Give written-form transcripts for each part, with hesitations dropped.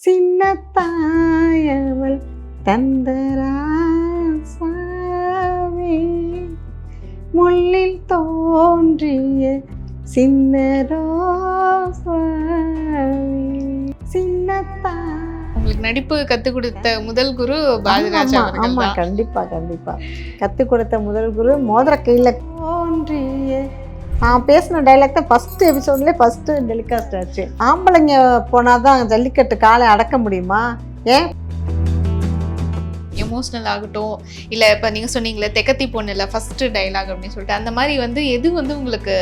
சின்ன தாயவள் தந்தராசாவே முள்ளில் தோன்றிய சின்ன ரோசாவே சின்னத்தா. உங்களுக்கு நடிப்பு கற்றுக் கொடுத்த முதல் குரு பாரதிராஜா அவர்கள் ஆமா, தான். கண்டிப்பா கண்டிப்பா கற்றுக் கொடுத்த முதல் குரு மோதிர கையில் தோன்றிய. நான் பேசின டைலாக் தான் ஃபஸ்ட்டு எபிசோட்லேயே ஃபஸ்ட்டு டெலிகாஸ்ட் ஆச்சு. ஆம்பளைங்க போனால் தான் ஜல்லிக்கட்டு காலை அடக்க முடியுமா? ஏன் எமோஷ்னல் ஆகட்டும், இல்லை இப்போ நீங்கள் சொன்னீங்களே தெக்கத்தி பொண்ணு இல்லை ஃபஸ்ட்டு டைலாக் அப்படின்னு சொல்லிட்டு, அந்த மாதிரி வந்து எது வந்து உங்களுக்கு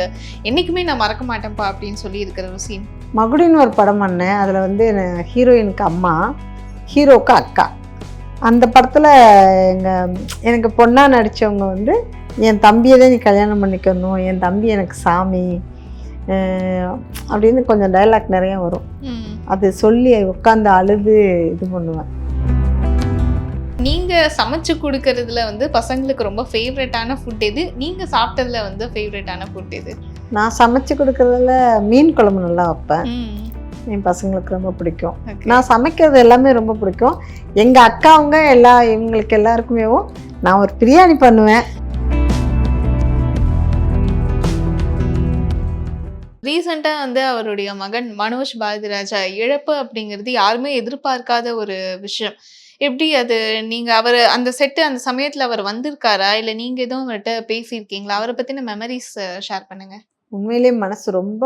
என்றைக்குமே நான் மறக்க மாட்டேன்ப்பா அப்படின்னு சொல்லி இருக்கிற ஒரு சீன்? மகுடின்னு ஒரு படம் பண்ணேன். அதில் வந்து ஹீரோயினுக்கு அம்மா, ஹீரோவுக்கு அக்கா. அந்த படத்தில் எனக்கு பொண்ணாக நடித்தவங்க வந்து என் தம்பியை தான் நீ கல்யாணம் பண்ணிக்கணும், என் தம்பி எனக்கு சாமி அப்படின்னு கொஞ்சம் டைலாக் நிறையா வரும். அது சொல்லி உட்காந்து அழுது இது பண்ணுவேன். நீங்கள் சமைச்சு கொடுக்கறதுல வந்து பசங்களுக்கு ரொம்ப ஃபேவரட்டான ஃபுட் எது? நீங்கள் சாப்பிட்டதுல வந்து ஃபேவரட்டான ஃபுட் எது? நான் சமைச்சு கொடுக்கறதுல மீன் குழம்பு நல்லா வைப்பேன். என் பசங்களுக்கு ரொம்ப பிடிக்கும். நான் சமைக்கிறது எல்லாமே ரொம்ப பிடிக்கும். எங்கள் அக்காவுங்க இவங்களுக்கு எல்லாருக்குமே நான் ஒரு பிரியாணி பண்ணுவேன். ரீசெண்டாக வந்து அவருடைய மகன் மனோஜ் பாரதிராஜா இழப்பு அப்படிங்கிறது யாருமே எதிர்பார்க்காத ஒரு விஷயம். எப்படி அது நீங்கள் அவர் அந்த செட்டு அந்த சமயத்தில் அவர் வந்திருக்காரா, இல்லை நீங்கள் எதுவும் அவர்கிட்ட பேசியிருக்கீங்களா? அவரை பற்றின மெமரிஸ் ஷேர் பண்ணுங்க. உண்மையிலேயே மனசு ரொம்ப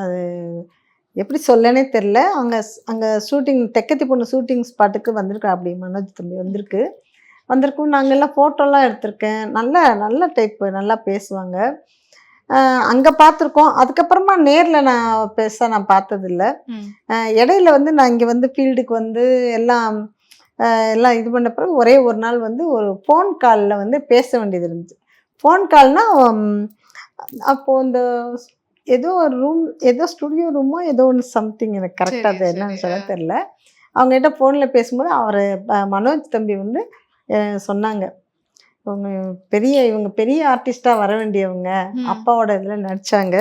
அது எப்படி சொல்லனே தெரில. அங்கே ஷூட்டிங் தெக்கத்தி பொண்ணு ஷூட்டிங் ஸ்பாட்டுக்கு வந்திருக்கா. அப்படி மனோஜ் தம்பி வந்திருக்கும். நாங்கள் எல்லாம் ஃபோட்டோலாம் எடுத்திருக்கேன். நல்ல டைப்பு, நல்லா பேசுவாங்க. அங்கே பார்த்துருக்கோம். அதுக்கப்புறமா நேரில் நான் பார்த்ததில்ல. இடையில வந்து நான் இங்கே வந்து ஃபீல்டுக்கு வந்து எல்லாம் இது பண்ண பிறகு ஒரே ஒரு நாள் வந்து ஒரு ஃபோன் காலில் வந்து பேச வேண்டியது இருந்துச்சு. ஃபோன் கால்னால் அப்போது இந்த ஏதோ ஒரு ரூம், ஏதோ ஸ்டுடியோ ரூமோ ஏதோ ஒன்று சம்திங், எனக்கு கரெக்டாக அது என்னன்னு சொல்ல தெரில. அவங்ககிட்ட ஃபோனில் பேசும்போது அவர் மனோஜ் தம்பி வந்து சொன்னாங்க, இவங்க பெரிய ஆர்டிஸ்டாக வர வேண்டியவங்க, அப்பாவோட இதில் நடித்தாங்க,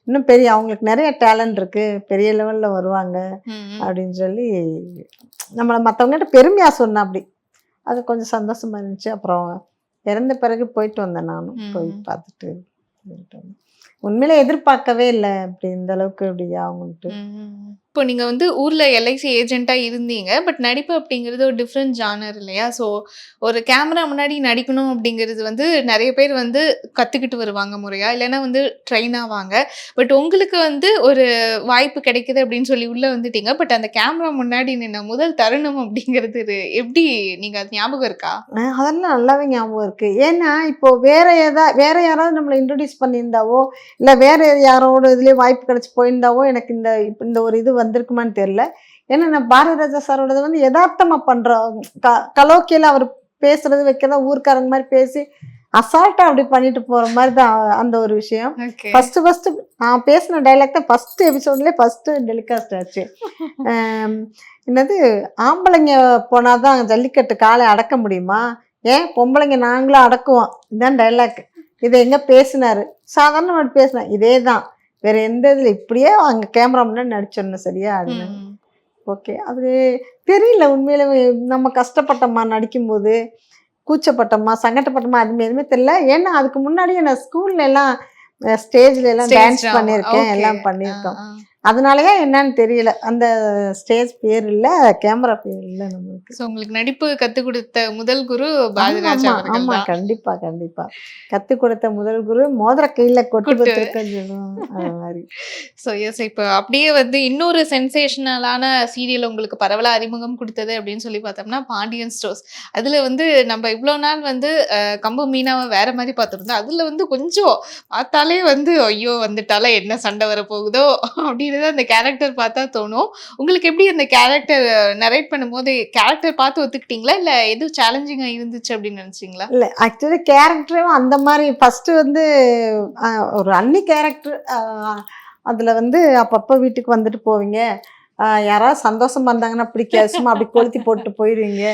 இன்னும் அவங்களுக்கு நிறைய டேலண்ட் இருக்குது, பெரிய லெவலில் வருவாங்க அப்படின்னு சொல்லி நம்மளை மற்றவங்ககிட்ட பெருமையாக சொன்னேன். அப்படி அது கொஞ்சம் சந்தோஷமாக இருந்துச்சு. அப்புறம் இறந்த பிறகு போயிட்டு வந்தேன். நானும் போய் பார்த்துட்டு வந்தேன். உண்மையிலே எதிர்பார்க்கவே இல்லை அப்படி இந்த அளவுக்கு இப்படி ஆகும்ட்டு. இப்போ நீங்கள் வந்து ஊரில் எல்ஐசி ஏஜென்ட்டாக இருந்தீங்க, பட் நடிப்பு அப்படிங்கிறது ஒரு டிஃப்ரெண்ட் ஜானர் இல்லையா? ஸோ ஒரு கேமரா முன்னாடி நடிக்கணும் அப்படிங்கிறது வந்து நிறைய பேர் வந்து கற்றுக்கிட்டு வருவாங்க முறையாக, இல்லைன்னா வந்து ட்ரெயின் ஆவாங்க. பட் உங்களுக்கு வந்து ஒரு வாய்ப்பு கிடைக்குது அப்படின்னு சொல்லி உள்ளே வந்துட்டீங்க. பட் அந்த கேமரா முன்னாடி நின்ன முதல் தருணம் அப்படிங்கிறது எப்படி, நீங்கள் அது ஞாபகம் இருக்கா? அதெல்லாம் நல்லாவே ஞாபகம் இருக்குது. ஏன்னா இப்போது வேற யாராவது நம்மளை இன்ட்ரடியூஸ் பண்ணியிருந்தாவோ, இல்லை வேறு யாரோட இதுலேயே வாய்ப்பு கிடச்சி போயிருந்தாவோ எனக்கு இந்த ஒரு இது வந்திருக்குமான்னு தெரியல. ஏன்னா நான் பாரதிராஜா சாரோடது வந்து யதார்த்தமாக பண்ணுறோம். கலோக்கியில் அவர் பேசுறது வைக்கிறதா ஊர்க்காரங்க மாதிரி பேசி அசால்ட்டாக அப்படி பண்ணிட்டு போகிற மாதிரி தான் அந்த ஒரு விஷயம். ஃபஸ்ட்டு நான் பேசின டைலாக் தான் ஃபஸ்ட்டு எபிசோட்லேயே ஃபஸ்ட்டு டெலிகாஸ்ட் ஆச்சு. என்னது, ஆம்பளைங்க போனால் தான் ஜல்லிக்கட்டு காலை அடக்க முடியுமா? ஏன் பொம்பளைங்க நாங்களும் அடக்குவோம், இதுதான் டைலாக். இதை எங்கே பேசினார், சாதாரணமாக பேசினேன். இதே தான், வேறு எந்த இதில் இப்படியே அங்கே கேமரா முன்னாடி நடிச்சிடணும் சரியா அப்படின்னு. ஓகே, அது தெரியல உண்மையில. நம்ம கஷ்டப்பட்டோமா நடிக்கும்போது, கூச்சப்பட்டோமா சங்கடப்பட்டோமா, அதுமே எதுவுமே தெரியல. ஏன்னா அதுக்கு முன்னாடியே நான் ஸ்கூல்ல எல்லாம் ஸ்டேஜ்ல எல்லாம் டான்ஸ் பண்ணியிருக்கேன், எல்லாம் பண்ணியிருக்கோம். அதனாலயே என்னன்னு தெரியல, அந்த ஸ்டேஜ் பேர் இல்லை, கேமரா பேர் இல்லை நம்மளுக்கு. ஸோ உங்களுக்கு நடிப்பு கற்றுக் கொடுத்த முதல் குரு பாரதிராஜா அவர்கள் தான். ஆமாம், கண்டிப்பாக கற்றுக் கொடுத்த முதல் குரு மோதிர கையில் கொட்டு அது மாதிரி. ஸோ எஸ், இப்போ அப்படியே வந்து இன்னொரு சென்சேஷனலான சீரியல் உங்களுக்கு பரவலாக அறிமுகம் கொடுத்தது அப்படின்னு சொல்லி பார்த்தோம்னா பாண்டியன் ஸ்டோர்ஸ். அதில் வந்து நம்ம இவ்வளோ நாள் வந்து கம்பு மீனாவை வேற மாதிரி பார்த்துருந்தோம். அதில் வந்து கொஞ்சம் பார்த்தாலே வந்து ஐயோ வந்துட்டாலே என்ன சண்டை வர போகுதோ அப்படின்னு அந்த கேரக்டர் பார்த்தா தோணும். உங்களுக்கு எப்படி அந்த கேரக்டர் நரேட் பண்ணும்போது கேரக்டர் பார்த்து ஒத்துக்கிட்டீங்களா, இல்லை எதுவும் சேலஞ்சிங்காக இருந்துச்சு அப்படின்னு நினச்சிங்களா? இல்லை, ஆக்சுவலி கேரக்டரும் அந்த மாதிரி ஃபஸ்ட்டு வந்து ஒரு அன்னி கேரக்டர். அதில் வந்து அப்பப்போ வீட்டுக்கு வந்துட்டு போவீங்க, யாராவது சந்தோஷமா இருந்தாங்கன்னா பிடிக்காது, சும்மா அப்படி கொளுத்தி போட்டு போயிடுவீங்க,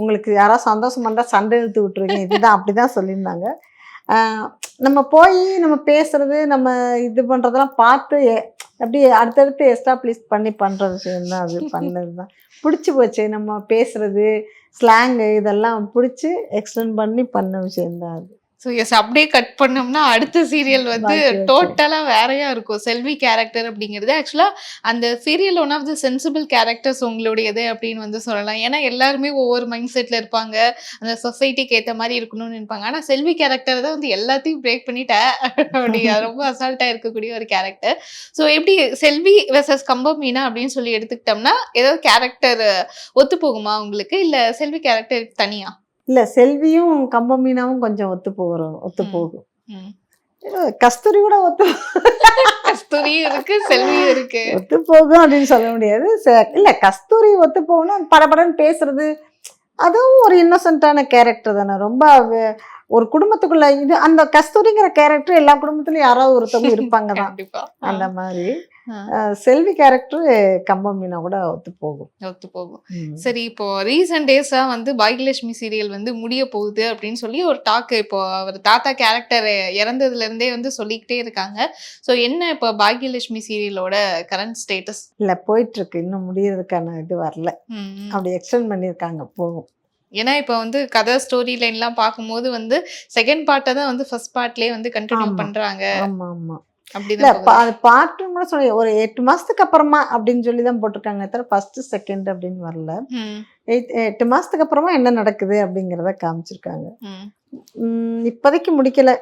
உங்களுக்கு யாராவது சந்தோஷமா இருந்தால் சண்டை இழுத்து விட்டுருவீங்க, இதுதான் அப்படி தான் சொல்லியிருந்தாங்க. நம்ம போய் நம்ம பேசுறது நம்ம இது பண்ணுறதெல்லாம் பார்த்து அப்படி அடுத்தடுத்து எஸ்டாப்ளிஷ் பண்ணி பண்ணுற விஷயம்தான் அது. பண்ணது தான் பிடிச்சி போச்சு. நம்ம பேசுறது ஸ்லாங்கு இதெல்லாம் பிடிச்சி எக்ஸ்டெண்ட் பண்ணி பண்ண விஷயம்தான் அது. ஸோ எஸ், அப்படியே கட் பண்ணோம்னா அடுத்த சீரியல் வந்து பாக்கியலட்சுமி. டோட்டலா வேறையா இருக்கும். செல்வி கேரக்டர் அப்படிங்கிறது ஆக்சுவலா அந்த serial one of the sensible characters உங்களுடையது அப்படின்னு வந்து சொல்லலாம். ஏன்னா எல்லாருமே ஒவ்வொரு மைண்ட் செட்ல இருப்பாங்க. அந்த சொசைட்டிக்கு ஏத்த மாதிரி இருக்கணும்னு நினைப்பாங்க. ஆனா செல்வி கேரக்டர் தான் வந்து எல்லாத்தையும் பிரேக் பண்ணிட்ட அப்படி ரொம்ப அசால்ட்டா இருக்கக்கூடிய ஒரு கேரக்டர். ஸோ எப்படி செல்வி வெர்சஸ் கம்பம் மீனா அப்படின்னு சொல்லி எடுத்துக்கிட்டோம்னா ஏதாவது கேரக்டர் ஒத்து போகுமா உங்களுக்கு, இல்ல செல்வி கேரக்டர் தனியா? இல்லை, செல்வியும் கம்பம் மீனாவும் கொஞ்சம் ஒத்து ம். போகும். ம். கஸ்தூரி கூட கஸ்தூரியும் இருக்கு, செல்வியும் இருக்கு. ஒத்து போகும் அப்படின்னு சொல்ல முடியாது. இல்லை, கஸ்தூரி ஒத்து போகணும், படபடன்னு பேசுறது அதுவும் ஒரு இன்னோசென்ட்டான கேரக்டர் தானே. ரொம்ப ஒரு குடும்பத்துக்குள்ள இது அந்த கஸ்தூரிங்கிற கேரக்டர் எல்லா குடும்பத்துலயும் யாராவது ஒருத்தவங்க இருப்பாங்க தான். கண்டிப்பா. அந்த மாதிரி ஆ. செல்வி கேரக்டர் கம்பம் மீனா கூட ஒத்து போகும். ஒத்து போகும். சரி, இப்போ ரீசன்ட் டேஸா வந்து பாக்யலட்சுமி சீரியல் வந்து முடிய போகுது அப்படின்னு சொல்லி ஒரு டாக் இப்போ அவர் தாத்தா கேரக்டர் இறந்ததுல இருந்தே வந்து சொல்லிக்கிட்டே இருக்காங்க. ஸோ என்ன இப்போ பாக்யலட்சுமி சீரியலோட கரண்ட் ஸ்டேட்டஸ்? இல்லை, போயிட்டு இருக்கு. இன்னும் முடியறதுக்கான இது வரல. அப்படி எக்ஸ்டெண்ட் பண்ணியிருக்காங்க, போகும். ஏன்னா இப்போ வந்து கதை ஸ்டோரி லைன்லாம் பார்க்கும்போது வந்து செகண்ட் பார்ட்டை தான் வந்து ஃபர்ஸ்ட் பார்ட்லேயே வந்து கண்டினியூ ஆமா பண்றாங்க. ஆமா ஆமா. இல்லை, அப்படிதான் அது பாட்டுன்னு கூட சொல்லி ஒரு 8 மாசத்துக்கு அப்புறமா அப்படின்னு சொல்லி தான் போட்டிருக்காங்க. தவிர ஃபர்ஸ்ட் செகண்ட் அப்படின்னு வரல. 8 மாசத்துக்கு அப்புறமா என்ன நடக்குது அப்படிங்கிறத காமிச்சிருக்காங்க. இப்போதைக்கு முடிக்கல.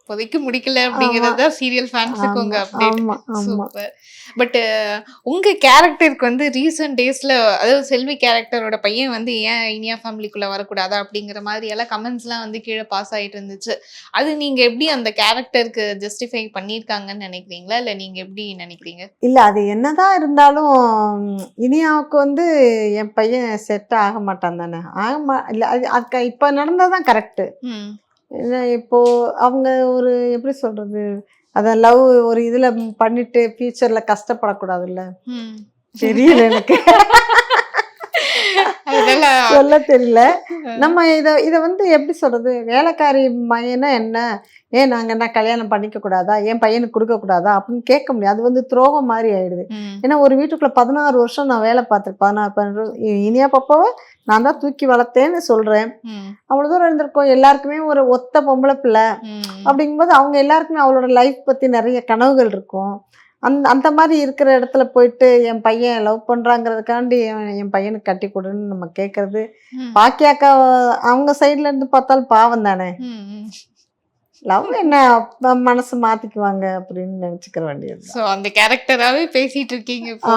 இப்போதைக்கு முடிக்கல அப்படிங்கிறது தான் சீரியல் ஃபேன்ஸுக்கு உங்க அப்டேட். ஆமா ஆமா. சூப்பர். பட் உங்க கேரக்டருக்கு வந்து ரீசன்ட் டேஸ்ல, அதாவது செல்வி கேரக்டரோட பையன் வந்து ஏன் இனியா ஃபேமிலிக்குள்ள வரக்கூடாதா அப்படிங்கிற மாதிரி எல்லாம் கமெண்ட்ஸ்லாம் வந்து கீழே பாஸ் ஆயிட்டு இருந்துச்சு. அது நீங்க எப்படி அந்த கேரக்டருக்கு ஜஸ்டிஃபை பண்ணியிருக்காங்கன்னு நினைக்கிறீங்களா, இல்லை நீங்க எப்படி நினைக்கிறீங்க? இல்லை, அது என்னதான் இருந்தாலும் இனியாவுக்கு வந்து என் பையன் செட் ஆக மாட்டான் தானே. இல்லை, அதுக்கு இப்போ நடந்ததான் கரெக்டு. இப்போ அவங்க ஒரு எப்படி சொல்றது, அத லவ் ஒரு இதுல பண்ணிட்டு ஃபியூச்சர்ல கஷ்டப்படக்கூடாதுல்ல. தெரியல எனக்கு. சொல்ல தெரியல. நம்ம இத வந்து எப்படி சொல்றது, வேலைக்காரி மையனா என்ன, ஏன் நாங்க என்ன கல்யாணம் பண்ணிக்க கூடாதா, என் பையனுக்கு கொடுக்க கூடாதா அப்படின்னு கேட்க முடியாது. அது வந்து துரோகம் மாதிரி ஆயிடுது. ஏன்னா ஒரு வீட்டுக்குள்ள 16 வருஷம் நான் வேலை பார்த்துருக்கேன். 16 இனியா பாப்பாவை நான் தான் தூக்கி வளர்த்தேன்னு சொல்றேன். அவ்வளவு தூரம் இருந்திருக்கோம். எல்லாருக்குமே ஒரு ஒத்த பொம்பளை பிள்ளை அப்படிங்கும்போது அவங்க எல்லாருக்குமே அவளோட லைஃப் பத்தி நிறைய கனவுகள் இருக்கும். அந்த மாதிரி இருக்கிற இடத்துல போயிட்டு என் பையன் லவ் பண்றாங்கிறதுக்காண்டி என் பையனுக்கு கட்டி கொடுன்னு நம்ம கேட்கறது, பாக்கியாக்கா அவங்க சைட்ல இருந்து பார்த்தாலும் பாவம் தானே. லவ் என்ன மனசு மாத்திக்குவாங்க அப்படின்னு நினைச்சுக்கிற வேண்டியது. ஸோ அந்த கேரக்டராகவே பேசிட்டு இருக்கீங்க இப்போ.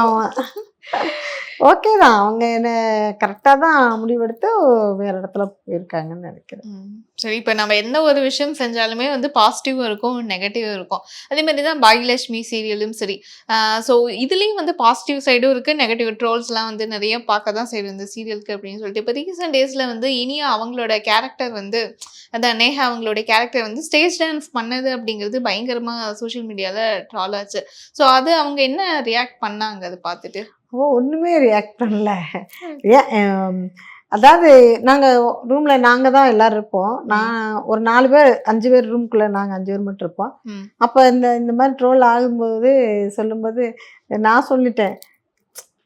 ஓகே தான், அவங்க என்ன கரெக்டாக தான் முடிவெடுத்து வேற இடத்துல போயிருக்காங்கன்னு நினைக்கிறேன். சரி, இப்போ நம்ம எந்த ஒரு விஷயம் செஞ்சாலுமே வந்து பாசிட்டிவும் இருக்கும், நெகட்டிவும் இருக்கும். அதே மாதிரி தான் பாக்யலட்சுமி சீரியலும் சரி. ஸோ இதுலேயும் வந்து பாசிட்டிவ் சைடும் இருக்குது, நெகட்டிவ் ட்ரோல்ஸ்லாம் வந்து நிறைய பார்க்க தான் செய்யும் இந்த சீரியலுக்கு அப்படின்னு சொல்லிட்டு. இப்போ ரீசெண்ட் டேஸில் வந்து இனியா அவங்களோட கேரக்டர் வந்து, அதான் நேஹா அவங்களுடைய கேரக்டர் வந்து ஸ்டேஜ் டான்ஸ் பண்ணது அப்படிங்கிறது பயங்கரமாக சோஷியல் மீடியாவில் ட்ரால் ஆச்சு. ஸோ அது அவங்க என்ன ரியாக்ட் பண்ணாங்க அதை பார்த்துட்டு? ஒன்றுமே ரியாக்ட் பண்ணல. அதாவது நாங்கள் ரூமில் நாங்கள் தான் எல்லோரும் இருப்போம். நான் ஒரு 4 பேர் 5 பேர் ரூம்குள்ளே, நாங்கள் 5 பேர் மட்டும் இருப்போம். அப்போ இந்த மாதிரி ட்ரோல் ஆகும்போது சொல்லும்போது நான் சொல்லிட்டேன்,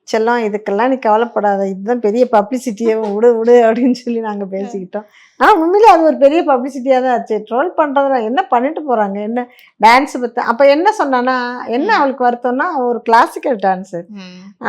செல்லம் இதுக்கெல்லாம் நீ கவலைப்படாத, இதுதான் பெரிய பப்ளிசிட்டியே, விடு விடு அப்படின்னு சொல்லி நாங்கள் பேசிக்கிட்டோம். ஆனால் உண்மையிலே அது ஒரு பெரிய பப்ளிசிட்டியாக தான் ஆச்சு. ட்ரோல் பண்ணுறதுல என்ன பண்ணிட்டு போகிறாங்க, என்ன டான்ஸ் பற்றி. அப்போ என்ன சொன்னான்னா, என்ன அவளுக்கு வருத்தம்னா, ஒரு கிளாசிக்கல் டான்ஸு,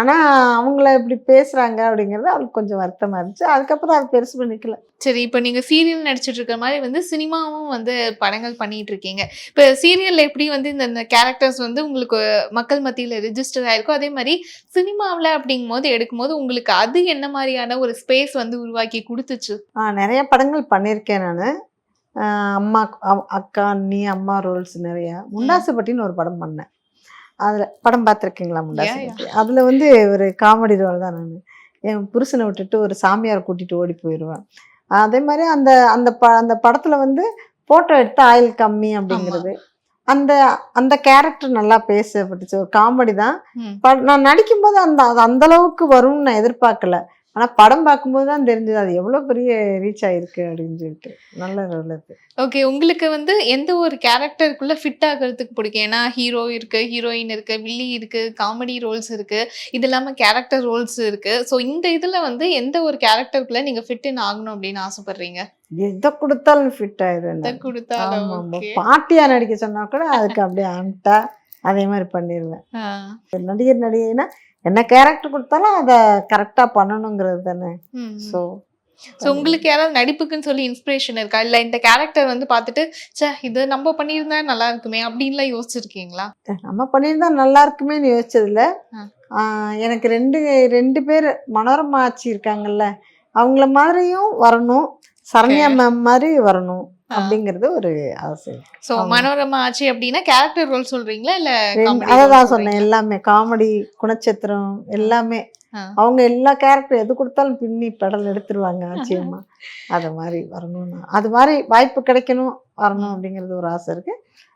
ஆனால் அவங்கள இப்படி பேசுகிறாங்க அப்படிங்கிறது அவளுக்கு கொஞ்சம் வருத்தமாக இருந்துச்சு. அதுக்கப்புறம் அது பெருசு பண்ணிக்கல. சரி, இப்போ நீங்கள் சீரியல் நடிச்சிட்டு இருக்க மாதிரி வந்து சினிமாவும் வந்து படங்கள் பண்ணிட்டு இருக்கீங்க. இப்போ சீரியலில் எப்படி வந்து இந்த கேரக்டர்ஸ் வந்து உங்களுக்கு மக்கள் மத்தியில் ரிஜிஸ்டர் ஆயிருக்கோ, அதே மாதிரி சினிமாவில் அப்படிங்கும்போது எடுக்கும்போது உங்களுக்கு அது என்ன மாதிரியான ஒரு ஸ்பேஸ் வந்து உருவாக்கி கொடுத்துச்சு? நிறைய படங்கள் பண்ணியிருக்கேன் நான். அம்மா, அக்கா, அண்ணி, அம்மா ரோல்ஸ் நிறையா. முண்டாசுப்பட்டின்னு ஒரு படம் பண்ணேன். அதில் படம் பார்த்துருக்கீங்களா முண்டாசுப்பட்டி? அதில் வந்து ஒரு காமெடி ரோல் தான். நான் என் புருஷனை விட்டுட்டு ஒரு சாமியாரை கூட்டிகிட்டு ஓடி போயிடுவேன். அதே மாதிரி அந்த படத்தில் வந்து ஃபோட்டோ எடுத்து ஆயில் கம்மி அப்படிங்கிறது, அந்த கேரக்டர் நல்லா பேசப்பட்டுச்சு. ஒரு காமெடி தான். நான் நடிக்கும்போது அந்த அளவுக்கு வரும்னு நான் எதிர்பார்க்கல. ஆனா படம் பார்க்கும்போது தான் தெரிஞ்சது அது எவ்வளவு பெரிய ரீச் ஆயிருக்கு அப்படின்னு சொல்லிட்டு. நல்ல நல்லது. ஓகே. உங்களுக்கு வந்து எந்த ஒரு கேரக்டருக்குள்ள ஃபிட் ஆகுறதுக்கு பிடிக்கும்? ஏன்னா ஹீரோ இருக்கு, ஹீரோயின் இருக்கு, வில்லி இருக்கு, காமெடி ரோல்ஸ் இருக்கு. இது இல்லாம கேரக்டர் ரோல்ஸ் இருக்கு. ஸோ இந்த இதுல வந்து எந்த ஒரு கேரக்டருக்குள்ள நீங்க ஃபிட் இன் ஆகணும் அப்படின்னு ஆசைப்படுறீங்க? எதை கொடுத்தாலும் ஃபிட் ஆயிடுவேன் எத நான். குடுத்தாலும் ஆமா ஆமா. ஓகே. பாட்டியா நடிக்க சொன்னா கூட அதுக்கு அப்படியே ஆன்ட்டா அதே மாதிரி பண்ணிடுவேன். ஆ. நடிகர் நடிகைனா என்ன கேரக்டர் கொடுத்தாலும் அதை கரெக்டா பண்ணணுங்கிறது தானே. ம். ஸோ ஸோ உங்களுக்கு யாராவது நடிப்புக்குன்னு சொல்லி இன்ஸ்பிரேஷன் இருக்கா? இல்ல இந்த கேரக்டர் வந்து பார்த்துட்டு, ச்சே இது நம்ம பண்ணியிருந்தா நல்லா இருக்குமே அப்படின்லாம் யோசிச்சிருக்கீங்களா? நம்ம பண்ணியிருந்தா நல்லா இருக்குமேன்னு யோசிச்சதுல ஆ. எனக்கு ரெண்டு பேர் மனோரமா ஆச்சி இருக்காங்கல்ல, அவங்கள மாதிரியும் வரணும், சரண்யா மேம் மாதிரி வரணும் அப்படிங்கிறது ஒரு ஆசை. ஸோ மனோரமா ஆச்சி அப்படின்னா கேரக்டர் ரோல் சொல்றீங்களா? இல்ல காமெடி அதை ரோல் தான் சொன்னேன். சொல்றீங்களா? எல்லாமே காமெடி, குணச்சித்திரம் எல்லாமே. ஆ. அவங்க எல்லா கேரக்டர் எது கொடுத்தாலும் பின்னி பெடல் எடுத்துருவாங்க ஆச்சியம்மா. அது மாதிரி வரணும்னா அது மாதிரி வாய்ப்பு கிடைக்கணும் வரணும் அப்படிங்கிறது ஒரு ஆசை இருக்கு.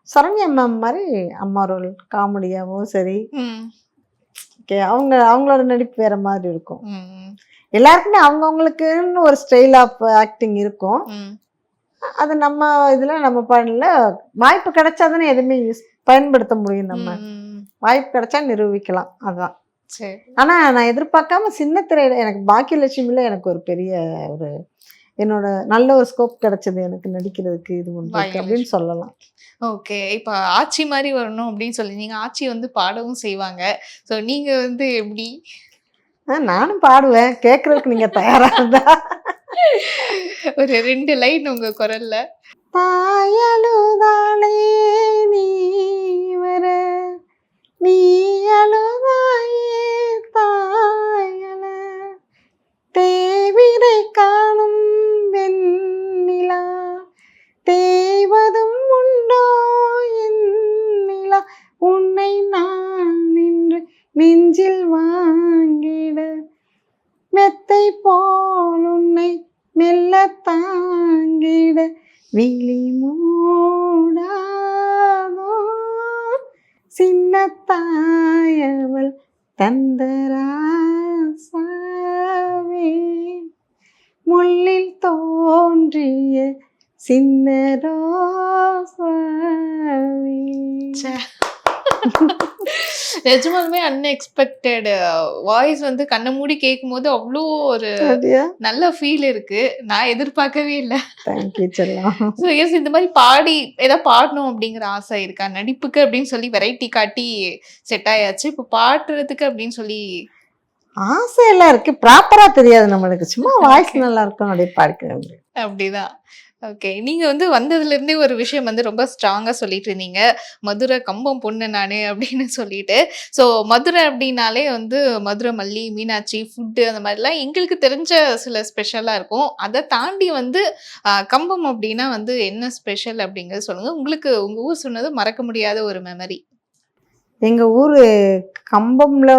சரண்யா மேம் மாதிரி அம்மா ரோல் காமெடியாகவும் சரி. ம். ஓகே, அவங்களோட நடிப்பு வேற மாதிரி இருக்கும். ம். எல்லாருக்குமே அவங்கவுங்களுக்குன்னு ஒரு ஸ்டைல் ஆஃப் ஆக்டிங் இருக்கும். ம். அது நம்ம இதுல நம்ம பண்ணல. வாய்ப்பு கிடைச்சாதானே எதுவுமே பயன்படுத்த முடியும். நம்ம ம். வாய்ப்பு கிடைச்சா நிரூபிக்கலாம். அதான். சரி. ஆனா நான் எதிர்பார்க்காம சின்ன திரையில எனக்கு பாக்கியலட்சுமியில எனக்கு ஒரு பெரிய ஒரு என்னோட நல்ல ஒரு ஸ்கோப் கிடைச்சது எனக்கு நடிக்கிறதுக்கு இது பண்றதுக்கு அப்படின்னு சொல்லலாம். ஓகே. இப்ப ஆச்சி மாரி வரணும் அப்படின்னு சொல்லி நீங்க ஆச்சி வந்து பாடவும் செய்வாங்க. ஸோ நீங்க வந்து எப்படி? நானும் பாடுவேன். கேட்கறதுக்கு நீங்க தயாரா இருந்தா. ஒரு 2 லைன் உங்க குரல்ல. தாயழுதாளே நீ வர, நீ அழுதாயே தாயல, தேவிரை காணும் வெண்ணிலா, தேவதும் உண்டோ எண்ணிலா, உன்னை நான் நின்று நெஞ்சில் வாங்கிட, மெத்தை போல் உன்னை மெல்ல தாங்கிட, விழி மூடாதோ சின்ன தாயவள் தந்தராசாவே, முள்ளில் தோன்றிய சின்ன ரோசாவே. நிஜமாலுமே அன்எக்ஸ்பெக்டட் வாய்ஸ் வந்து கண்ண மூடி கேட்கும்போது அவ்வளோ ஒரு அப்படியா? நல்ல ஃபீல் இருக்கு. நான் எதிர்பார்க்கவே இல்ல. தேங்க்யூ செல்லம். ஸோ எஸ் இந்த மாதிரி பாடி ஏதாவது பாடணும் அப்படிங்கிற ஆசை இருக்கா? நடிப்புக்கு அப்படின்னு சொல்லி வெரைட்டி காட்டி செட் ஆயாச்சு. இப்போ பாடுறதுக்கு அப்படின்னு சொல்லி ஆசையெல்லாம் இருக்கு. ப்ராப்பரா தெரியாது நம்மளுக்கு. சும்மா வாய்ஸ் நல்லா இருக்கும் அப்படியே பாடிக்கிறேன். அப்படிதான். ஓகே. நீங்க வந்து வந்ததுலேருந்தே ஒரு விஷயம் வந்து ரொம்ப ஸ்ட்ராங்கா சொல்லிட்டு இருந்தீங்க. மதுரை கம்பம் பொண்ணு நானு அப்படின்னு சொல்லிட்டு. ஸோ மதுரை அப்படின்னாலே வந்து மதுரை மல்லி, மீனாட்சி, ஃபுட்டு அந்த மாதிரிலாம் எங்களுக்கு தெரிஞ்ச சில ஸ்பெஷலா இருக்கும். அதை தாண்டி வந்து கம்பம் அப்படின்னா வந்து என்ன ஸ்பெஷல் அப்படிங்கிறத சொல்லுங்க. உங்களுக்கு உங்க ஊர் சொன்னது மறக்க முடியாத ஒரு மெமரி. எங்க ஊரு கம்பம்ல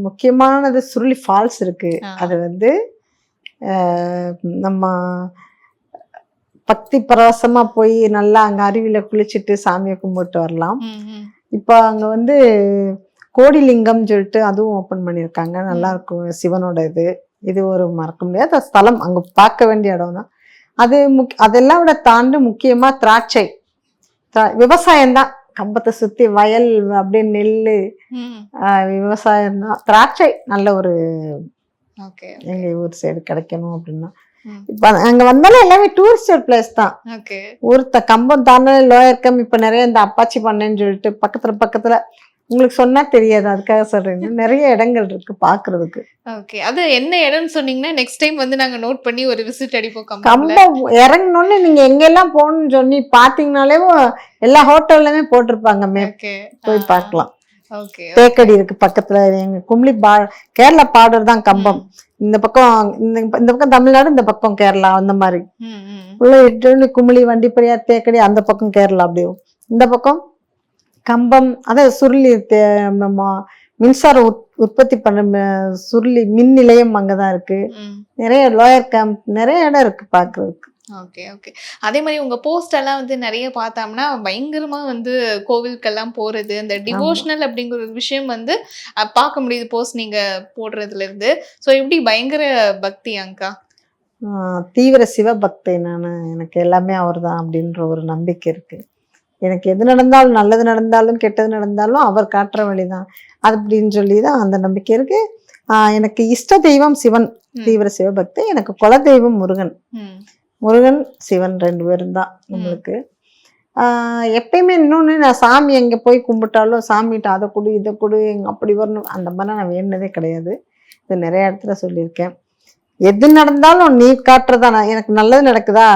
முக்கியமானது சுருளி ஃபால்ஸ் இருக்கு. அது வந்து நம்ம பக்தி பரவசமா போய் நல்லா அங்க அருவியில குளிச்சுட்டு சாமியை கும்பிட்டு வரலாம். இப்போ அங்க வந்து கோடிலிங்கம் சொல்லிட்டு அதுவும் ஓப்பன் பண்ணியிருக்காங்க. நல்லா இருக்கும். சிவனோட இது ஒரு மறக்க முடியாத ஸ்தலம். அங்க பார்க்க வேண்டிய இடம் தான் அது. அதெல்லாம் விட தாண்டி முக்கியமா திராட்சை, விவசாயம் தான். கம்பத்தை சுத்தி வயல் அப்படியே நெல்லு, விவசாயம் தான். திராட்சை நல்ல ஒரு எங்க ஊர் சைடு கிடைக்கணும் அப்படின்னா. இப்ப அங்க வந்தாலும் எல்லாமே டூரிஸ்ட் பிளேஸ் தான். ஒருத்த கம்பம் தானே லோயர் கம். இப்ப நிறைய இந்த அப்பாச்சி பண்ணேன்னு சொல்லிட்டு பக்கத்துல உங்களுக்கு சொன்னா தெரியாது, அதுக்காக சொல்றேன். நிறைய இடங்கள் இருக்கு பாக்குறதுக்கு. ஓகே. அது என்ன இடம்னு சொன்னீங்கன்னா நெக்ஸ்ட் டைம் வந்து நாங்க நோட் பண்ணி ஒரு விசிட் அடிப்போம். கம்பம் இறங்கணும்னு நீங்க எங்கெல்லாம் போகணும்னு சொல்லி பாத்தீங்கன்னாலே எல்லா ஹோட்டல்லுமே போட்டிருப்பாங்க. போய் பார்க்கலாம். தேக்கடி இருக்கு பக்கத்துல. எங்க கும்ளி கேரளா பார்டர் தான் கம்பம். இந்த பக்கம் தமிழ்நாடு, இந்த பக்கம் கேரளா. அந்த மாதிரி உள்ள இட்டு குமிளி, வண்டிப்பெரியார், தேக்கடி அந்த பக்கம் கேரளா. அப்படியே இந்த பக்கம் கம்பம். அதான் சுருளி மின்சார உற்பத்தி பண்ண சுருளி மின் நிலையம் அங்கதான் இருக்கு. நிறைய லோயர் கேம்ப், நிறைய இடம் இருக்கு பாக்குறதுக்கு. Okay, okay. அதே மாரி உங்க போஸ்ட் எல்லாம் வந்து நெறைய பார்த்தோம்னா, பயங்கரமா வந்து கோவிலுக்கெல்லாம் போறது, அந்த ஆமா. டிவோஷனல் அப்படிங்கிற ஒரு விஷயம் வந்து பார்க்க முடியுது போஸ்ட் நீங்க போடுறதுலருந்து. ஸோ எப்படி பயங்கர பக்தியாங்க்கா? ஆ, தீவிர சிவபக்தை நானு. எனக்கு எல்லாமே அவர்தான் அப்படின்ற ஒரு நம்பிக்கை இருக்கு. எனக்கு எது நடந்தாலும், நல்லது நடந்தாலும், கெட்டது நடந்தாலும் அவர் காட்டுற வழிதான். அது அப்படின்னு சொல்லி தான் அந்த நம்பிக்கை இருக்கு. எனக்கு இஷ்ட தெய்வம் சிவன். ம். தீவிர சிவபக்தி. எனக்கு குலதெய்வம் முருகன். ம். முருகன், சிவன் 2 பேரும் தான் ம். நம்மளுக்கு. எப்பயுமே இன்னொன்னு நான் சாமி எங்கே போய் கும்பிட்டாலும் சாமிகிட்ட அதை கொடு, இதை கொடு, அப்படி வரணும் அந்த மாதிரிலாம் நான் வேண்டினதே கிடையாது. இது நிறைய இடத்துல சொல்லியிருக்கேன். எது நடந்தாலும் நீ காட்டுறதா, நான் எனக்கு நல்லது நடக்குதா,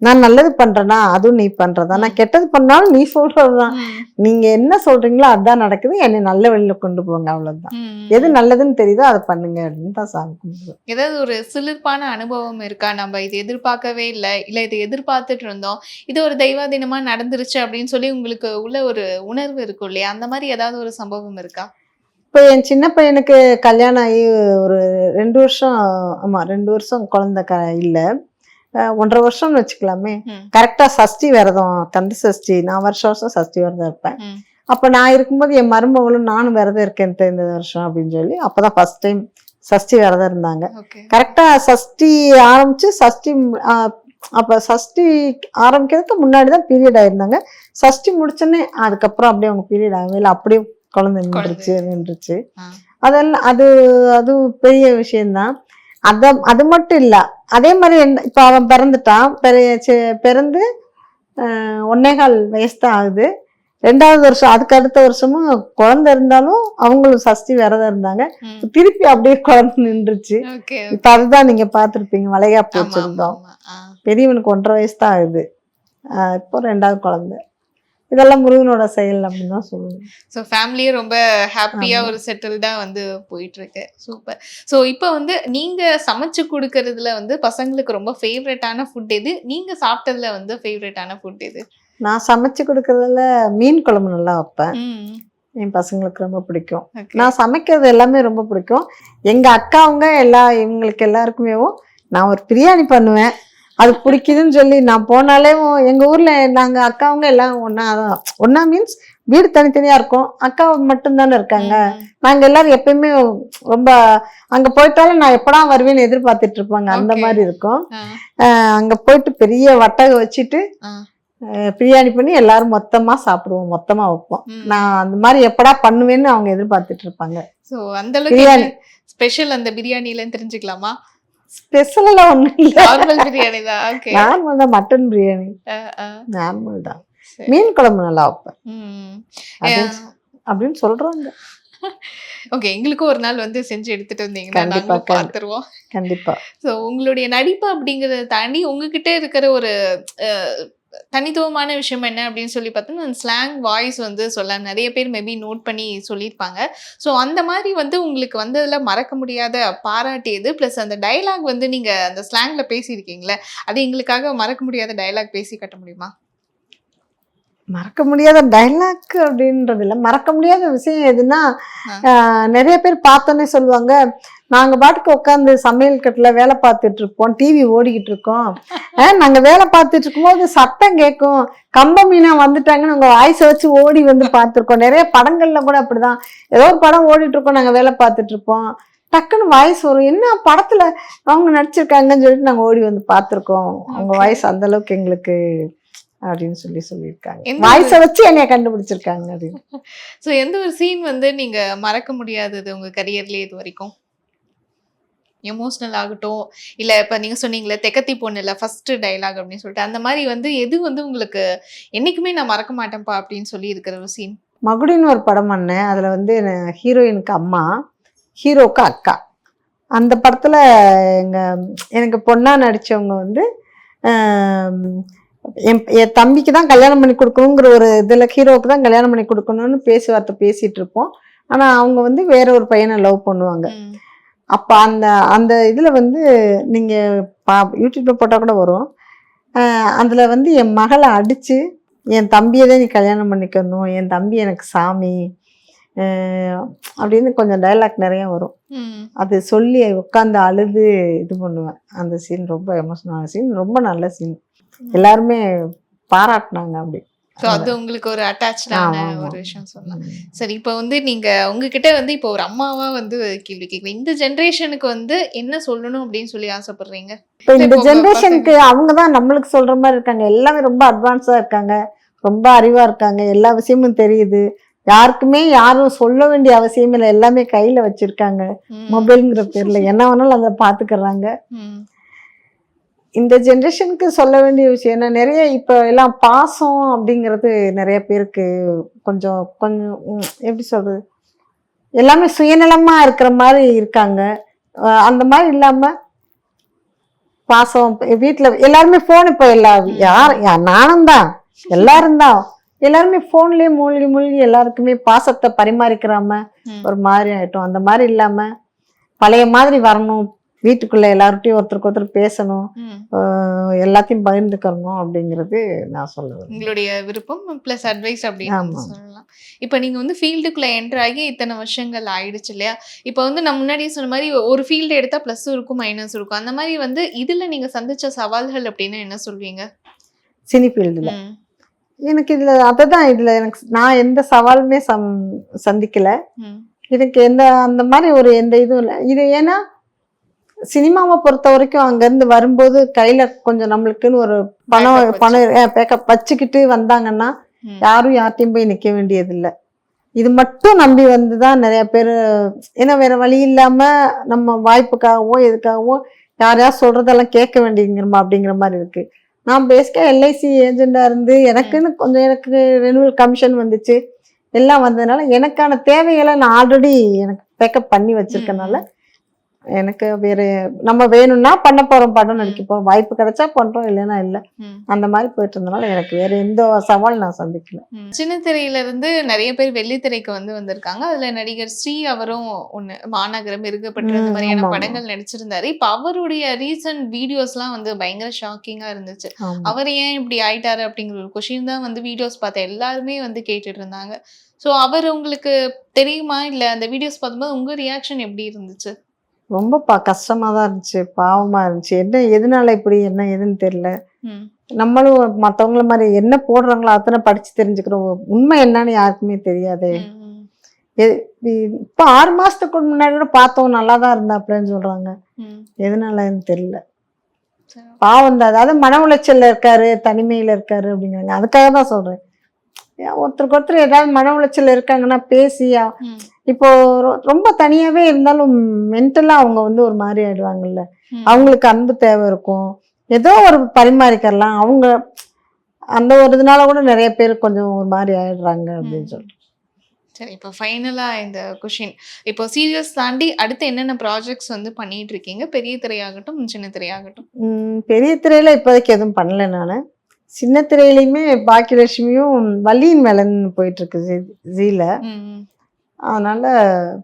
நான் நல்லது பண்றேனா அதுவும் நீ பண்றதா, நான் கெட்டது பண்ணாலும் நீ சொல்றதுதான். ம். நீங்க என்ன சொல்றீங்களோ அதுதான் நடக்குது, என்னை நல்ல வழியில கொண்டு போங்க, அவ்வளவுதான். எது ம். நல்லதுன்னு தெரியுதோ அதை பண்ணுங்க அப்படின்னு தான் சாமி கும்பிடுவேன். ஏதாவது ஒரு சிலிர்ப்பான அனுபவம் இருக்கா? நம்ம இது எதிர்பார்க்கவே இல்ல. இல்ல இத எதிர்பார்த்துட்டு இருந்தோம். இது ஒரு தெய்வாதீனமா நடந்துருச்சு அப்படின்னு சொல்லி உங்களுக்கு உள்ள ஒரு உணர்வு இருக்கும் இல்லையா? அந்த மாரி ஏதாவது ஒரு சம்பவம் இருக்கா? இப்போ என் சின்ன பையனுக்கு கல்யாணம் ஆகி ஒரு 2 வருஷம், ஆமா 2 வருஷம் குழந்தை இல்ல, 1.5 வருஷம்னு வச்சுக்கலாமே. ம். கரெக்டா சஷ்டி விரதம், கந்த சஷ்டி, நான் வருஷம் வருஷம் சஷ்டி விரதம் இருப்பேன். ம். அப்ப நான் இருக்கும்போது என் மருமகளும் நானும் விரதம் இருக்கேன் இந்த வருஷம் அப்படின்னு சொல்லி அப்பதான் ஃபர்ஸ்ட் டைம் சஷ்டி விரதம் இருந்தாங்க. ஓகே. கரெக்டா சஷ்டி ஆரம்பிச்சு அப்ப சஷ்டி ஆரம்பிக்கிறதுக்கு முன்னாடி தான் பீரியட் ஆயிருந்தாங்க. சஷ்டி முடிச்சோன்னே அதுக்கப்புறம் அப்படியே அவங்க பீரியட் ஆகவே இல்லை, அப்படியே குழந்தை நின்றுச்சு. ஆ. அதெல்லாம் அது அது பெரிய விஷயம்தான். அது மட்டும் இல்ல, அதே மாதிரி இப்ப அவன் பிறந்துட்டான். பிறந்து 1.25 வயசு தான் ஆகுது. 2வது வருஷம், அதுக்கு அடுத்த வருஷமும் குழந்தை இருந்தாலும் அவங்களும் சஷ்டி விரதம் இருந்தாங்க. ம். திருப்பி அப்படியே குழந்தை நின்றுச்சு. ஓகே. இப்ப அதுதான் நீங்க பார்த்திருப்பீங்க, வளைகாப்பு ஆமா, ஆமா, வச்சிருந்தோம். ஆமா. ஆ. பெரியவனுக்கு 1.5 வயசு தான் ஆகுது. இப்போ 2வது குழந்தை. இதெல்லாம் முருகனோட செயல் அப்படின்னு தான் சொல்லுவேன். ஸோ ஃபேமிலியே ரொம்ப ஹாப்பியா ஆமா. ஒரு செட்டில்டா வந்து போயிட்டுருக்கு. சூப்பர். ஸோ இப்போ வந்து நீங்க சமைச்சு குடுக்கறதுல வந்து பசங்களுக்கு ரொம்ப ஃபேவரட்டான ஃபுட் எது? நீங்க சாப்பிட்டதுல வந்து ஃபேவரட்டான ஃபுட் எது? நான் சமைச்சு கொடுக்கறதுல மீன் குழம்பு நல்லா வைப்பேன். ம். என் பசங்களுக்கு ரொம்ப பிடிக்கும். ஓகே. நான் சமைக்கிறது எல்லாமே ரொம்ப பிடிக்கும். எங்க அக்காவுங்க இவங்களுக்கு எல்லாருக்குமே நான் ஒரு பிரியாணி பண்ணுவேன். அது பிடிக்குதுன்னு சொல்லி நான் போனாலே எங்க ஊர்ல நாங்க அக்காவுங்க எல்லாம் ஒன்னா மீன்ஸ் வீடு தனித்தனியா இருக்கும். அக்கா மட்டும்தானே இருக்காங்க. ம். நாங்க எல்லாரும் எப்பயுமே ரொம்ப அங்க போயிட்டாலும் நான் எப்படா வருவேன்னு எதிர்பார்த்துட்டு இருப்பாங்க. அந்த ஓகே. மாதிரி இருக்கும். ஆ. அங்க போயிட்டு பெரிய வட்டகம் வச்சுட்டு ஆ. பிரியாணி பண்ணி எல்லாரும் மொத்தமா சாப்பிடுவோம், மொத்தமா வைப்போம். ம். நான் அந்த மாதிரி எப்படா பண்ணுவேன்னு அவங்க எதிர்பார்த்துட்டு இருப்பாங்க. ஸோ அந்த அளவுக்கு பிரியாணி ஸ்பெஷல் அந்த பிரியாணிலன்னு தெரிஞ்சுக்கலாமா? ஸ்பெஷல் எல்லாம் ஒண்ணும் இல்ல, நார்மல் பிரியாணி தான். ஓகே. நார்மல் தான். மட்டன் பிரியாணி ஆ, ஆ. நார்மல் தான். சரி. மீன் குழம்பு நல்லா வைப்பேன் ம். அப்படின்னு சொல்றாங்க. ஓகே. எங்களுக்கும் ஒரு நாள் வந்து செஞ்சு எடுத்துட்டு வந்தீங்கன்னா கண்டிப்பா நாங்களும் பார்த்துருவோம். கண்டிப்பா. ஸோ உங்களுடைய நடிப்பு அப்படிங்கிறத தாண்டி உங்ககிட்ட இருக்கிற ஒரு அ தனித்துவமான விஷயம் என்ன அப்படின்னு சொல்லி பார்த்தோம்னா, அந்த ஸ்லாங் வாய்ஸ் வந்து சொல்லலாம். நெறைய பேர் மேபி நோட் பண்ணி சொல்லியிருப்பாங்க. ஸோ அந்த மாரி வந்து உங்களுக்கு வந்ததுல மறக்க முடியாத பாராட்டியது, பிளஸ் அந்த டயலாக் வந்து நீங்க அந்த ஸ்லாங்ல பேசியிருக்கீங்கல்ல, அது எங்களுக்காக மறக்க முடியாத டயலாக் பேசி காட்ட முடியுமா? மறக்க முடியாத டைலாக் அப்படின்றது இல்ல, மறக்க முடியாத விஷயம் எதுன்னா, ஆ. நிறைய பேர் பார்த்தோன்னே சொல்லுவாங்க, நாங்க பாட்டுக்கு உட்காந்து சமையல் கட்டுல வேலை பார்த்துட்டு இருப்போம், டிவி ஓடிக்கிட்டு இருக்கோம். நாங்க வேலை பார்த்துட்டு இருக்கும்போது சத்தம் கேட்கும், கம்ப மீனா வந்துட்டாங்கன்னு உங்க வாய்ஸை வச்சு ஓடி வந்து பார்த்துருக்கோம். நிறைய படங்கள்ல கூட அப்படிதான். ஏதோ ஒரு படம் ஓடிட்டு இருக்கோம், நாங்க வேலை பார்த்துட்டு இருப்போம், டக்குன்னு வாய்ஸ் வரும், என்ன படத்துல அவங்க நடிச்சிருக்காங்கன்னு சொல்லிட்டு நாங்க ஓடி வந்து பார்த்துருக்கோம். அவங்க ஓகே. வாய்ஸ் அந்த அளவுக்கு எங்களுக்கு அப்படின்னு சொல்லியிருக்காங்க. எந்த ஒரு வாய்ஸை வச்சு என்னைய கண்டுபிடிச்சிருக்காங்க அப்படின்னு. ஸோ எந்த ஒரு சீன் வந்து நீங்க மறக்க முடியாதது உங்க கரியர்லயே இது வரைக்கும்? எமோஷனல் ஆகட்டும், இல்ல இப்ப நீங்க சொன்னீங்கல்ல, தெக்கத்தி பொண்ணுல ஃபர்ஸ்ட் டயலாக் அப்படின்னு சொல்லிட்டு, அந்த மாரி வந்து எது வந்து உங்களுக்கு என்னைக்குமே நான் மறக்க மாட்டேன்ப்பா அப்படின்னு சொல்லி இருக்கிற ஒரு சீன்? மகுடின்னு ஒரு படம் பண்ணேன். அதுல வந்து ஹீரோயினுக்கு அம்மா, ஹீரோவுக்கு அக்கா. அந்த படத்துல எங்க எனக்கு பொண்ணா நடிச்சவங்க வந்து ஆம், என் தம்பிக்கு தான் கல்யாணம் பண்ணி கொடுக்கணுங்கிற ஒரு இதுல ஹீரோவுக்கு தான் கல்யாணம் பண்ணி கொடுக்கணும்னு பேச்சுவார்த்தை பேசிட்டு இருப்போம். ஆனா அவங்க வந்து வேற ஒரு பையனை லவ் பண்ணுவாங்க. ம். அப்ப அந்த அந்த இதுல வந்து நீங்க யூடியூப்ல போட்டா கூட வரும். அதுல வந்து என் மகளை அடிச்சு, என் தம்பியை தான் நீ கல்யாணம் பண்ணிக்கணும், என் தம்பி எனக்கு சாமி அப்படின்னு கொஞ்சம் டைலாக் நிறைய வரும். ம். அது சொல்லி உட்காந்து அழுது இது பண்ணுவேன். அந்த சீன் ரொம்ப எமோஷனலான சீன், ரொம்ப நல்ல சீன். எல்லாருமே பாராட்டினாங்க அப்படி. ஸோ அது உங்களுக்கு ஒரு அட்டாச்சான ஆமா, ஆமா. ஒரு விஷயம் சொல்லலாம். சரி, இப்போ வந்து நீங்க உங்ககிட்ட வந்து இப்போ ஒரு அம்மாவா வந்து கேள்வி கேட்குறேன். இந்த ஜெனரேஷனுக்கு வந்து என்ன சொல்லணும் அப்படின்னு சொல்லி ஆசைப்படுறீங்க? இப்போ இந்த இப்போ உங்க ஜென்ரேஷனுக்கு பசங்க அவங்க தான் நம்மளுக்கு சொல்ற மாதிரி இருக்காங்க. எல்லாமே ரொம்ப அட்வான்ஸா இருக்காங்க, ரொம்ப அறிவா இருக்காங்க, எல்லா விஷயமும் தெரியுது. யாருக்குமே யாரும் சொல்ல வேண்டிய அவசியம் இல்லை, எல்லாமே கையில வச்சிருக்காங்க. ம், மொபைல்ங்கிற பேர்ல என்ன வேணாலும் அதை பார்த்துக்கிறாங்க. ம், இந்த ஜென்ரேஷனுக்கு சொல்ல வேண்டிய விஷயம் என்ன, நிறைய இப்போ எல்லாம் பாசம் அப்படிங்கிறது நிறைய பேருக்கு கொஞ்சம் கொஞ்சம் எப்படி சொல்றது, எல்லாமே சுயநலமா இருக்கிற மாதிரி இருக்காங்க. அந்த மாதிரி இல்லாம பாசம் வீட்டுல எல்லாருமே போன், இப்போ நானும் தான், எல்லாரும் தான், எல்லாருமே போன்லயே மூழ்கி மூழ்கி எல்லாருக்குமே பாசத்தை பரிமாறிக்கிறாம ம், ஒரு மாதிரி ஆயிட்டோம். அந்த மாதிரி இல்லாம பழைய மாதிரி வரணும், வீட்டுக்குள்ள எல்லார்கிட்டையும் ஒருத்தருக்கு ஒருத்தர் பேசணும், ம். எல்லாத்தையும் பகிர்ந்துக்கணும் அப்படிங்கிறது நான் சொல்லுவேன். உங்களுடைய விருப்பம் ப்ளஸ் அட்வைஸ் அப்படின்னு வந்து ஆமா. சொல்லலாம். இப்போ நீங்க வந்து ஃபீல்டுக்குள்ள என்டர் ஆகி இத்தனை வருஷங்கள் ஆயிடுச்சு இல்லையா? இப்போ வந்து நான் முன்னாடியே சொன்ன மாதிரி ஒரு ஃபீல்டு எடுத்தா ப்ளஸ்ஸும் இருக்கும், மைனஸும் இருக்கும். அந்த மாதிரி வந்து இதுல நீங்க சந்திச்ச சவால்கள் அப்படின்னா என்ன சொல்வீங்க? சினி ஃபீல்டுல ம், எனக்கு இதுல அததான், இதுல எனக்கு நான் எந்த சவாலுமே சந்திக்கல. ம், எனக்கு எந்த அந்த மாதிரி ஒரு எந்த இதுவும் இல்லை. இது ஏன்னா சினிமாவை பொறுத்த வரைக்கும் அங்கேருந்து வரும்போது கையில் கொஞ்சம் நம்மளுக்குன்னு ஒரு பணம் Backup வச்சு. பணம் பேக்கப் வச்சுக்கிட்டு வந்தாங்கன்னா ம், யாரும் யார்ட்டையும் போய் நிற்க வேண்டியதில்லை. இது மட்டும் நம்பி வந்து தான் நிறைய பேர், ஏன்னா வேற வழி இல்லாமல் நம்ம வாய்ப்புக்காகவோ எதுக்காகவோ யாரையா சொல்கிறதெல்லாம் கேட்க வேண்டியங்கிறமா அப்படிங்கிற மாதிரி இருக்குது. நான் பேசிக்காக எல்ஐசி ஏஜெண்டாக இருந்து எனக்குன்னு கொஞ்சம் எனக்கு ரெனுவல் கமிஷன் வந்துச்சு, எல்லாம் வந்ததுனால எனக்கான தேவைகளை நான் ஆல்ரெடி எனக்கு பேக்கப் பண்ணி வச்சிருக்கனால ம், எனக்கு வேற நம்ம வேணும்னா பண்ண போறோம், படம் நடிக்க ம், போறோம், வாய்ப்பு கிடைச்சா பண்றோம், இல்லைன்னா இல்லை. ம், அந்த மாதிரி போயிட்டு இருந்தனால எனக்கு வேற எந்த சவால் நான் சந்திக்கல. ம். சின்ன திரையில இருந்து நிறைய பேர் வெள்ளித்திரைக்கு வந்து வந்திருக்காங்க. அதுல நடிகர் ஸ்ரீ அவரும் ஒண்ணு. மாநகரம், மிருகப்பற்று இந்த மாதிரியான ஆமா ஆமா படங்கள் நடிச்சிருந்தாரு. இப்ப அவருடைய ரீசன்ட் வீடியோஸ்லாம் வந்து பயங்கர ஷாக்கிங்கா இருந்துச்சு. ஆமா. அவர் ஏன் இப்படி ஆயிட்டாரு அப்படிங்கிற ஒரு கொஸ்டின் தான் வந்து வீடியோஸ் பார்த்த எல்லாருமே வந்து கேட்டுட்டு இருந்தாங்க. ஸோ அவர் உங்களுக்கு தெரியுமா? இல்ல அந்த வீடியோஸ் பார்க்கும்போது உங்க ரியாக்ஷன் எப்படி இருந்துச்சு? ரொம்ப கஷ்டமா தான் இருந்துச்சு, பாவமா இருந்துச்சு. என்ன எதனால இப்படி என்ன ஏதுன்னு தெரியல. ம், நம்மளும் மற்றவங்கள மாதிரி என்ன போடுறாங்களோ அத்தனை படிச்சு தெரிஞ்சுக்கிறோம், உண்மை என்னன்னு யாருக்குமே தெரியாது. ம், ம், இப்போ 6 மாசத்துக்கு முன்னாடி கூட பார்த்தோம், நல்லா தான் இருந்தாப்புலன்னு சொல்றாங்க. ம். எதனாலன்னு தெரியல. சரி. பாவம் தான், அதாவது மன உளைச்சல்ல இருக்காரு, தனிமையில இருக்காரு அப்படிங்கிறாங்க. அதுக்காக தான் சொல்றேன், ஒருத்தருக்கு ஒருத்தர் ஏதாவது மன உளைச்சல் இருக்காங்கன்னா பேசி ம், இப்போ ரொம்ப தனியாவே இருந்தாலும் மென்டலா அவங்க வந்து ஒரு மாதிரி ஆயிடுவாங்கல்ல. ம். அவங்களுக்கு அன்பு தேவை இருக்கும், ஏதோ ஒரு பரிமாறிக்கலாம் அவங்க. அந்த ஒரு இதனால கூட நிறைய பேர் கொஞ்சம் ஒரு மாதிரி ஆயிடுறாங்க அப்படின்னு ம். சொல்லிட்டு. சரி, இப்போ ஃபைனலா இந்த கொஸ்டின். இப்போ சீரியஸ் தாண்டி அடுத்து என்னென்ன ப்ராஜெக்ட்ஸ் வந்து பண்ணிட்டு இருக்கீங்க? பெரிய திரையாகட்டும், சின்ன திரையாகட்டும். பெரிய திரையில இப்போதைக்கு எதுவும் பண்ணல நான். சின்ன திரையிலையுமே பாக்கியலட்சுமியும் வள்ளியின் மேலன்னு போயிட்டு இருக்கு ஜீல. ம், ம். அதனால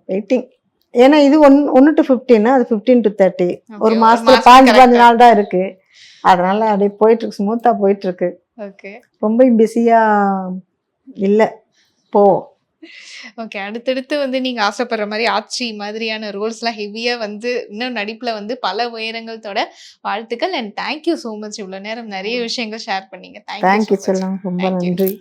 வெயிட்டிங். ஏன்னா இது 1 to 15, அது 15 to 30. ஓகே. ஒரு ஒரு மாசத்துல மாசத்துக்கு 15 கரெக்ட்டா. நாள் தான் இருக்கு. அதனால அப்படியே போயிட்டு இருக்கு, ஸ்மூத்தா போயிட்டு இருக்கு. ஓகே. ரொம்ப பிஸியா இல்ல. போ ஓகே. அடுத்தடுத்து வந்து நீங்க ஆசைப்படுற மாரி ஆச்சி மாதிரியான ரோல்ஸ்லாம் ஹெவியா வந்து இன்னும் நடிப்புல வந்து பல உயரங்கள் தொட வாழ்த்துக்கள். And thank you so much. இவ்வளோ நேரம் நெறைய விஷயங்கள் ஷேர் பண்ணீங்க. Thank you so thank you much. செல்லம், ரொம்ப தேங்க் யூ. நன்றி.